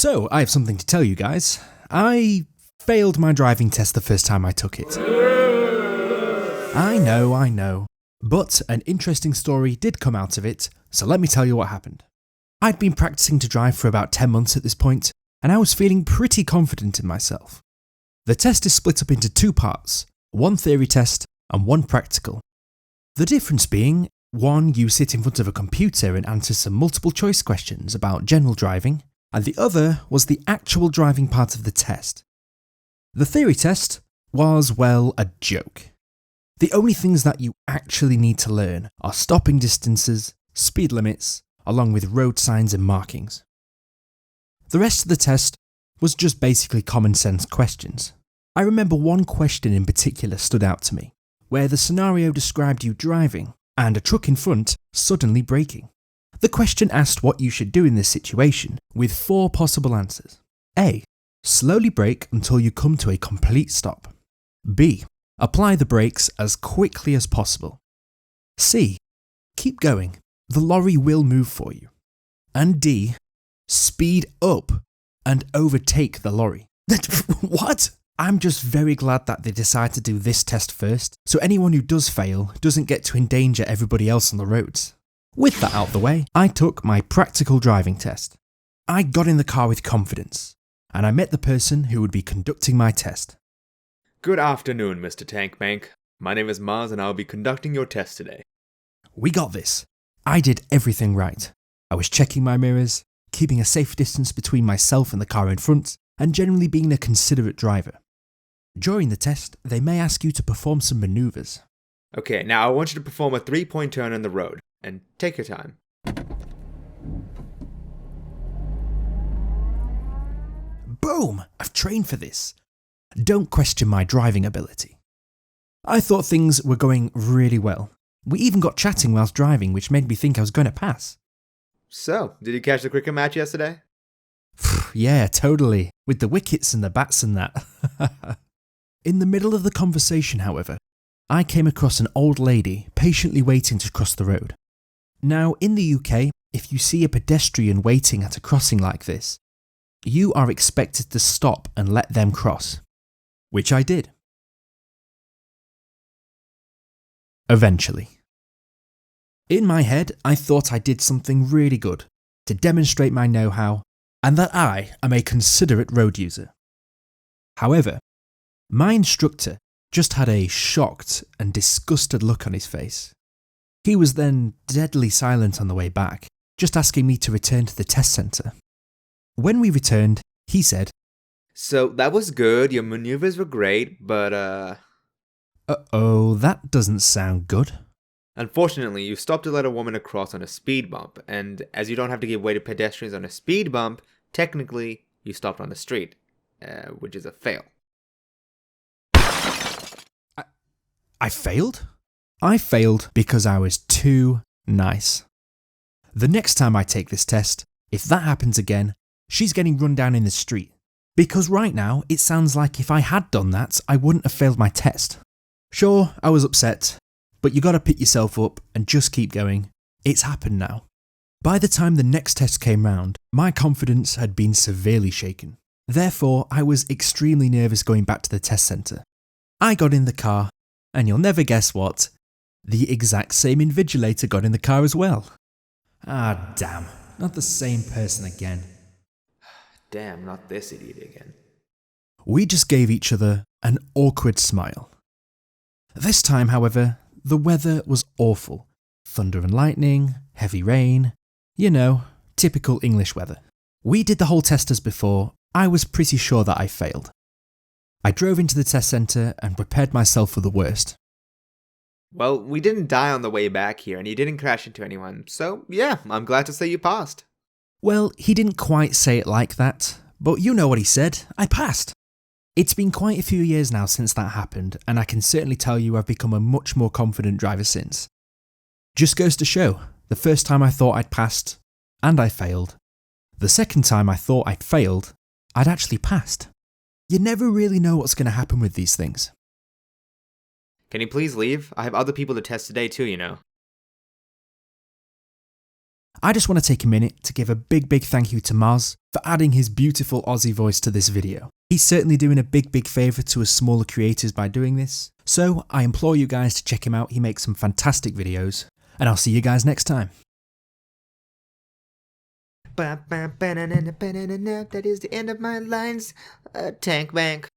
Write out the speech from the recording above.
So, I have something to tell you guys. I failed my driving test the first time I took it. I know. But an interesting story did come out of it, so let me tell you what happened. I'd been practicing to drive for about 10 months at this point, and I was feeling pretty confident in myself. The test is split up into two parts, one theory test and one practical. The difference being, one you sit in front of a computer and answer some multiple choice questions about general driving, and the other was the actual driving part of the test. The theory test was, well, a joke. The only things that you actually need to learn are stopping distances, speed limits, along with road signs and markings. The rest of the test was just basically common sense questions. I remember one question in particular stood out to me, where the scenario described you driving and a truck in front suddenly braking. The question asked what you should do in this situation, with 4 possible answers. A. Slowly brake until you come to a complete stop. B. Apply the brakes as quickly as possible. C. Keep going. The lorry will move for you. And D. Speed up and overtake the lorry. What? I'm just very glad that they decide to do this test first, so anyone who does fail doesn't get to endanger everybody else on the roads. With that out the way, I took my practical driving test. I got in the car with confidence, and I met the person who would be conducting my test. Good afternoon, Mr. Tankbank. My name is Mars and I'll be conducting your test today. We got this. I did everything right. I was checking my mirrors, keeping a safe distance between myself and the car in front, and generally being a considerate driver. During the test, they may ask you to perform some maneuvers. Okay, now I want you to perform a 3-point turn on the road, and take your time. Boom! I've trained for this. Don't question my driving ability. I thought things were going really well. We even got chatting whilst driving, which made me think I was going to pass. So, did you catch the cricket match yesterday? Yeah, totally. With the wickets and the bats and that. In the middle of the conversation, however, I came across an old lady patiently waiting to cross the road. Now, in the UK, if you see a pedestrian waiting at a crossing like this, you are expected to stop and let them cross. Which I did. Eventually. In my head, I thought I did something really good to demonstrate my know-how and that I am a considerate road user. However, my instructor just had a shocked and disgusted look on his face. He was then deadly silent on the way back, just asking me to return to the test centre. When we returned, he said, So, that was good, your maneuvers were great, but Uh-oh, that doesn't sound good. Unfortunately, you stopped to let a woman across on a speed bump, and as you don't have to give way to pedestrians on a speed bump, technically, you stopped on the street, which is a fail. I failed? I failed because I was too nice. The next time I take this test, if that happens again, she's getting run down in the street. Because right now, it sounds like if I had done that, I wouldn't have failed my test. Sure, I was upset, but you gotta pick yourself up and just keep going. It's happened now. By the time the next test came round, my confidence had been severely shaken. Therefore, I was extremely nervous going back to the test centre. I got in the car, and you'll never guess what, the exact same invigilator got in the car as well. Ah, damn, not the same person again. Damn, not this idiot again. We just gave each other an awkward smile. This time, however, the weather was awful. Thunder and lightning, heavy rain, you know, typical English weather. We did the whole test as before. I was pretty sure that I failed. I drove into the test centre and prepared myself for the worst. Well, we didn't die on the way back here, and you didn't crash into anyone, so yeah, I'm glad to say you passed. Well, he didn't quite say it like that, but you know what he said, I passed. It's been quite a few years now since that happened, and I can certainly tell you I've become a much more confident driver since. Just goes to show, the first time I thought I'd passed, and I failed. The second time I thought I'd failed, I'd actually passed. You never really know what's going to happen with these things. Can you please leave? I have other people to test today too, you know. I just want to take a minute to give a big thank you to Mars for adding his beautiful Aussie voice to this video. He's certainly doing a big favour to us smaller creators by doing this, so I implore you guys to check him out. He makes some fantastic videos, and I'll see you guys next time. That is the end of my lines. Tank Bank.